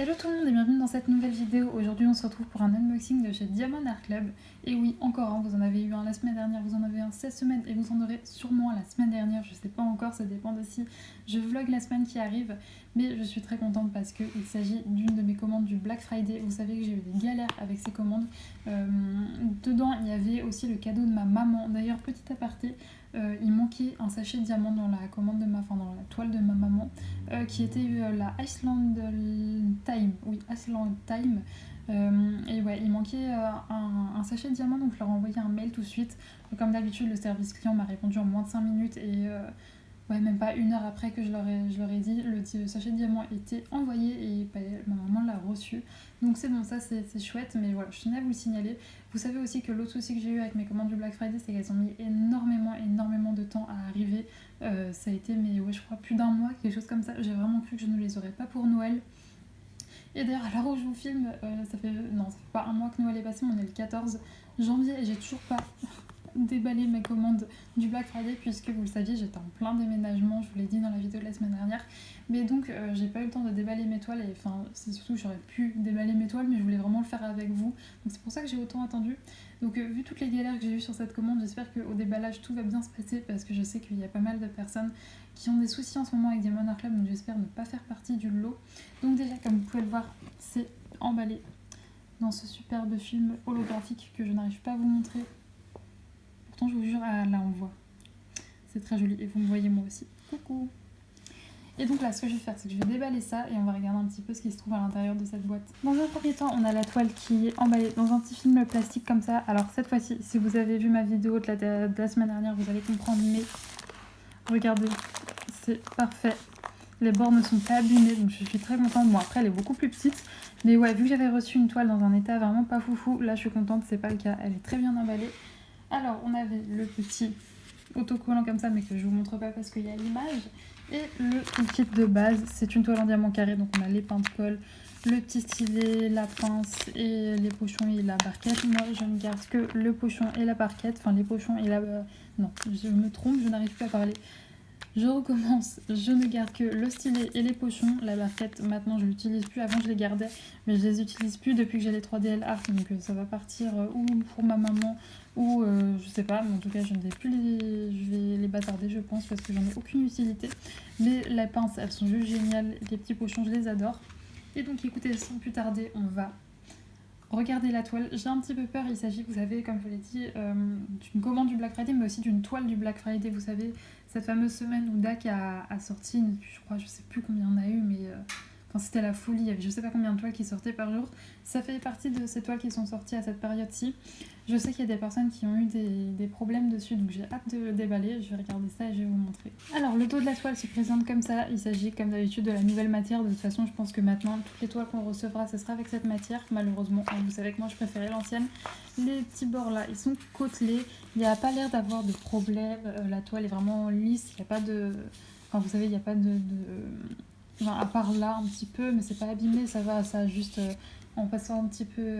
Hello tout le monde et bienvenue dans cette nouvelle vidéo. Aujourd'hui on se retrouve pour un unboxing de chez Diamond Art Club. Et oui, encore un, vous en avez eu un la semaine dernière, vous en avez un cette semaine et vous en aurez sûrement la semaine dernière, je sais pas encore, ça dépend de si je vlog la semaine qui arrive. Mais je suis très contente parce qu'il s'agit d'une de mes commandes du Black Friday. Vous savez que j'ai eu des galères avec ces commandes. Dedans il y avait aussi le cadeau de ma maman. D'ailleurs petit aparté, il manquait un sachet de diamant dans la commande de dans la toile de ma maman. Qui était la Iceland Time. Oui, Iceland Time. Et ouais, il manquait un sachet de diamants, donc je leur ai envoyé un mail tout de suite. Comme d'habitude, le service client m'a répondu en moins de 5 minutes et ouais, même pas une heure après que je leur ai dit, le sachet de diamant était envoyé et bah, ma maman l'a reçu. Donc c'est bon, ça c'est chouette, mais voilà, je tenais à vous le signaler. Vous savez aussi que l'autre souci que j'ai eu avec mes commandes du Black Friday, c'est qu'elles ont mis énormément de temps à arriver. Ça a été, mais ouais, je crois plus d'un mois, quelque chose comme ça. J'ai vraiment cru que je ne les aurais pas pour Noël. Et d'ailleurs, à l'heure où je vous filme, ça fait pas un mois que Noël est passé, mais on est le 14 janvier et j'ai toujours pas déballé mes commandes du Black Friday puisque vous le saviez, j'étais en plein déménagement, je vous l'ai dit dans la vidéo de la semaine dernière. Mais donc, j'ai pas eu le temps de déballer mes toiles et enfin, c'est surtout que j'aurais pu déballer mes toiles, mais je voulais vraiment le faire avec vous. Donc c'est pour ça que j'ai autant attendu. Donc vu toutes les galères que j'ai eues sur cette commande, j'espère qu'au déballage tout va bien se passer parce que je sais qu'il y a pas mal de personnes qui ont des soucis en ce moment avec Diamond Art Club, donc j'espère ne pas faire partie du lot. Donc déjà, comme vous pouvez le voir, c'est emballé dans ce superbe film holographique que je n'arrive pas à vous montrer. Pourtant, je vous jure, là on voit. C'est très joli et vous me voyez moi aussi. Coucou! Et donc là, ce que je vais faire, c'est que je vais déballer ça et on va regarder un petit peu ce qui se trouve à l'intérieur de cette boîte. Dans un premier temps, on a la toile qui est emballée dans un petit film plastique comme ça. Alors cette fois-ci, si vous avez vu ma vidéo de la semaine dernière, vous allez comprendre, mais regardez, c'est parfait. Les bords ne sont pas abîmés, donc je suis très contente. Bon, après, elle est beaucoup plus petite. Mais ouais, vu que j'avais reçu une toile dans un état vraiment pas foufou, là, je suis contente, c'est pas le cas. Elle est très bien emballée. Alors, on avait le petit autocollant comme ça, mais que je vous montre pas parce qu'il y a l'image. Et le kit de base, c'est une toile en diamant carré, donc on a les pinces colle, le petit stylet, la pince et les pochons et la barquette. Moi, je ne garde que le pochon et la barquette. Enfin, les pochons et la... non, je me trompe, je n'arrive plus à parler. Je recommence, je ne garde que le stylet et les pochons. La barquette, maintenant je l'utilise plus, avant je les gardais, mais je les utilise plus depuis que j'ai les 3DL Art, donc ça va partir ou pour ma maman ou je sais pas, mais en tout cas je ne vais plus je vais les bazarder je pense parce que j'en ai aucune utilité. Mais les pinces, elles sont juste géniales, les petits pochons je les adore. Et donc écoutez, sans plus tarder, on va regarder la toile. J'ai un petit peu peur, il s'agit, vous savez, comme je vous l'ai dit, d'une commande du Black Friday, mais aussi d'une toile du Black Friday. Vous savez, cette fameuse semaine où DAC a sorti, je crois, je sais plus combien on a eu, mais enfin, c'était la folie. Il y avait je sais pas combien de toiles qui sortaient par jour. Ça fait partie de ces toiles qui sont sorties à cette période-ci. Je sais qu'il y a des personnes qui ont eu des problèmes dessus, donc j'ai hâte de déballer. Je vais regarder ça et je vais vous montrer. Alors, le dos de la toile se présente comme ça. Il s'agit, comme d'habitude, de la nouvelle matière. De toute façon, je pense que maintenant, toutes les toiles qu'on recevra, ce sera avec cette matière. Malheureusement, vous savez que moi, je préférais l'ancienne. Les petits bords là, ils sont côtelés. Il n'y a pas l'air d'avoir de problème. La toile est vraiment lisse. Il n'y a pas de... Enfin, vous savez, il n'y a pas de... Enfin, à part là, un petit peu, mais c'est pas abîmé. Ça va, ça juste... en passant un petit peu,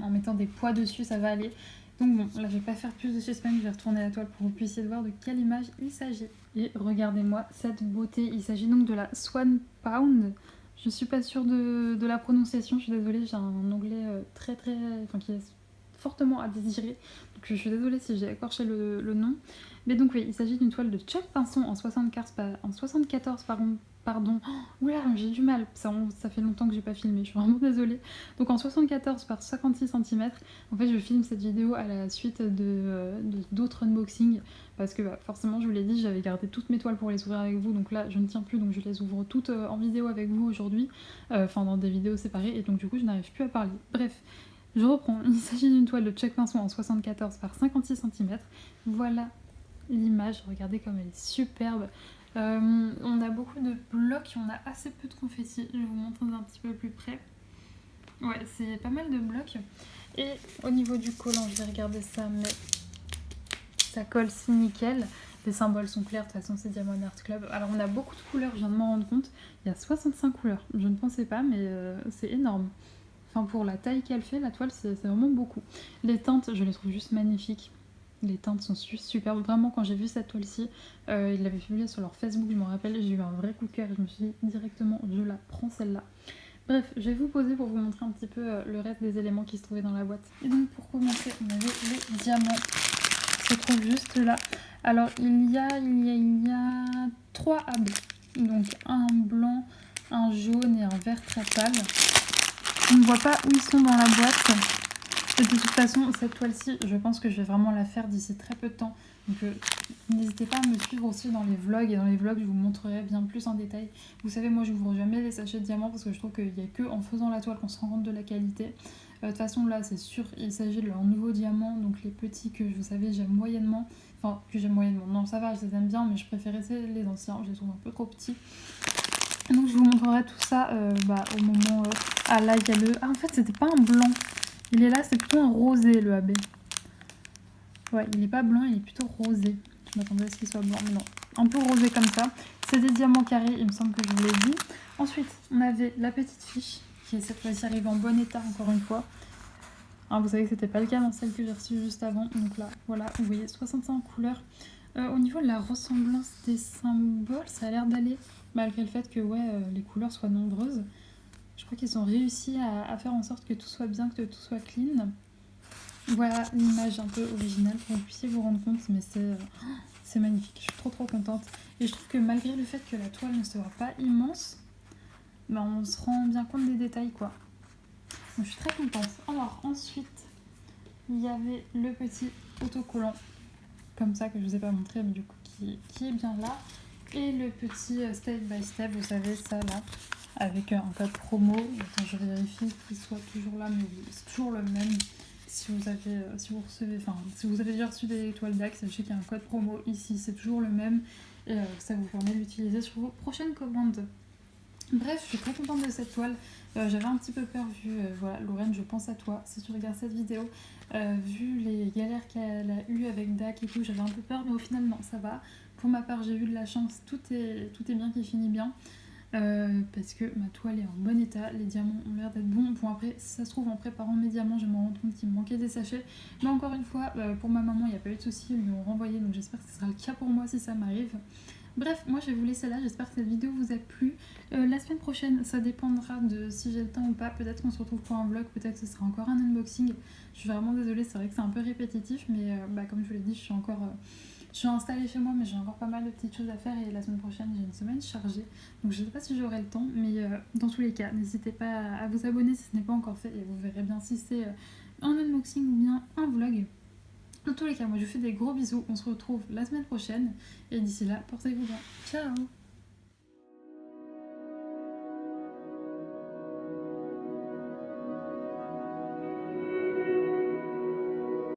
en mettant des poids dessus, ça va aller. Donc bon, là je vais pas faire plus de suspense, je vais retourner la toile pour que vous puissiez voir de quelle image il s'agit. Et regardez-moi cette beauté, il s'agit donc de la Swan Pound. Je suis pas sûre de la prononciation, je suis désolée, j'ai un anglais enfin qui est fortement à désirer. Donc je suis désolée si j'ai écorché le nom. Mais donc oui, il s'agit d'une toile de Chuck Pinson en 74 pardon. Oh, oula, j'ai du mal, ça fait longtemps que j'ai pas filmé, je suis vraiment désolée. Donc en 74 par 56 cm, en fait je filme cette vidéo à la suite d'autres unboxings, parce que forcément je vous l'ai dit, j'avais gardé toutes mes toiles pour les ouvrir avec vous, donc là je ne tiens plus, donc je les ouvre toutes en vidéo avec vous aujourd'hui, enfin dans des vidéos séparées, et donc du coup je n'arrive plus à parler. Bref, je reprends, il s'agit d'une toile de Chuck Pinson en 74 par 56 cm, voilà l'image, regardez comme elle est superbe. On a beaucoup de blocs, on a assez peu de confettis, je vais vous montrer un petit peu plus près. Ouais, c'est pas mal de blocs. Et au niveau du collant, je vais regarder ça, mais ça colle si nickel. Les symboles sont clairs, de toute façon c'est Diamond Art Club. Alors on a beaucoup de couleurs, je viens de m'en rendre compte. Il y a 65 couleurs, je ne pensais pas, mais c'est énorme. Enfin pour la taille qu'elle fait, la toile, c'est vraiment beaucoup. Les teintes, je les trouve juste magnifiques. Les teintes sont superbes. Vraiment, quand j'ai vu cette toile-ci, ils l'avaient publiée sur leur Facebook, je me rappelle, j'ai eu un vrai coup de cœur et je me suis dit directement, je la prends celle-là. Bref, je vais vous poser pour vous montrer un petit peu le reste des éléments qui se trouvaient dans la boîte. Et donc pour commencer, on avait les diamants qui se trouvent juste là. Alors il y a 3 AB. Donc un blanc, un jaune et un vert très pâle. On ne voit pas où ils sont dans la boîte. Et de toute façon, cette toile-ci, je pense que je vais vraiment la faire d'ici très peu de temps. Donc n'hésitez pas à me suivre aussi dans les vlogs. Et dans les vlogs, je vous montrerai bien plus en détail. Vous savez, moi, je n'ouvre jamais les sachets de diamants parce que je trouve qu'il n'y a que en faisant la toile qu'on se rend compte de la qualité. De toute façon, là, c'est sûr, il s'agit de leurs nouveaux diamants. Donc les petits que, vous savez, j'aime moyennement. Enfin, que j'aime moyennement. Non, ça va, je les aime bien, mais je préférais les anciens. Je les trouve un peu trop petits. Donc je vous montrerai tout ça au moment... Ah là, il y a le... Ah, en fait, c'était pas un blanc. Il est là, c'est plutôt un rosé, le AB. Ouais, il est pas blanc, il est plutôt rosé. Je m'attendais à ce qu'il soit blanc, mais non. Un peu rosé comme ça. C'est des diamants carrés, il me semble que je vous l'ai dit. Ensuite, on avait la petite fiche, qui est cette fois-ci arrivée en bon état, encore une fois. Hein, vous savez que c'était pas le cas dans celle que j'ai reçue juste avant. Donc là, voilà, vous voyez, 65 couleurs. Au niveau de la ressemblance des symboles, ça a l'air d'aller, malgré le fait que les couleurs soient nombreuses. Je crois qu'ils ont réussi à faire en sorte que tout soit bien, que tout soit clean. Voilà l'image un peu originale pour que vous puissiez vous rendre compte, mais c'est magnifique. Je suis trop contente. Et je trouve que malgré le fait que la toile ne sera pas immense, on se rend bien compte des détails, quoi. Donc je suis très contente. Alors ensuite, il y avait le petit autocollant, comme ça, que je vous ai pas montré, mais du coup qui est bien là. Et le petit step by step, vous savez, ça là, avec un code promo. Attends, je vérifie qu'il soit toujours là, mais oui, c'est toujours le même. Si vous avez déjà reçu des toiles DAX, sachez qu'il y a un code promo ici, c'est toujours le même. Et ça vous permet de l'utiliser sur vos prochaines commandes. Bref, je suis très contente de cette toile. J'avais un petit peu peur vu, voilà, Lorraine, je pense à toi, si tu regardes cette vidéo. Vu les galères qu'elle a eues avec DAC et tout, j'avais un peu peur, mais au final, non, ça va. Pour ma part, j'ai eu de la chance, tout est bien qui finit bien. Parce que ma toile est en bon état, les diamants ont l'air d'être bons. Bon, après, si ça se trouve, en préparant mes diamants, je me rends compte qu'il me manquait des sachets. Mais encore une fois, pour ma maman, il n'y a pas eu de soucis, ils lui ont renvoyé, donc j'espère que ce sera le cas pour moi si ça m'arrive. Bref, moi je vais vous laisser là, j'espère que cette vidéo vous a plu. La semaine prochaine, ça dépendra de si j'ai le temps ou pas. Peut-être qu'on se retrouve pour un vlog, peut-être que ce sera encore un unboxing. Je suis vraiment désolée, c'est vrai que c'est un peu répétitif, mais comme je vous l'ai dit, je suis installée chez moi, mais j'ai encore pas mal de petites choses à faire et la semaine prochaine, j'ai une semaine chargée. Donc je sais pas si j'aurai le temps, mais dans tous les cas, n'hésitez pas à vous abonner si ce n'est pas encore fait et vous verrez bien si c'est un unboxing ou bien un vlog. Dans tous les cas, moi je vous fais des gros bisous, on se retrouve la semaine prochaine et d'ici là, portez-vous bien. Ciao!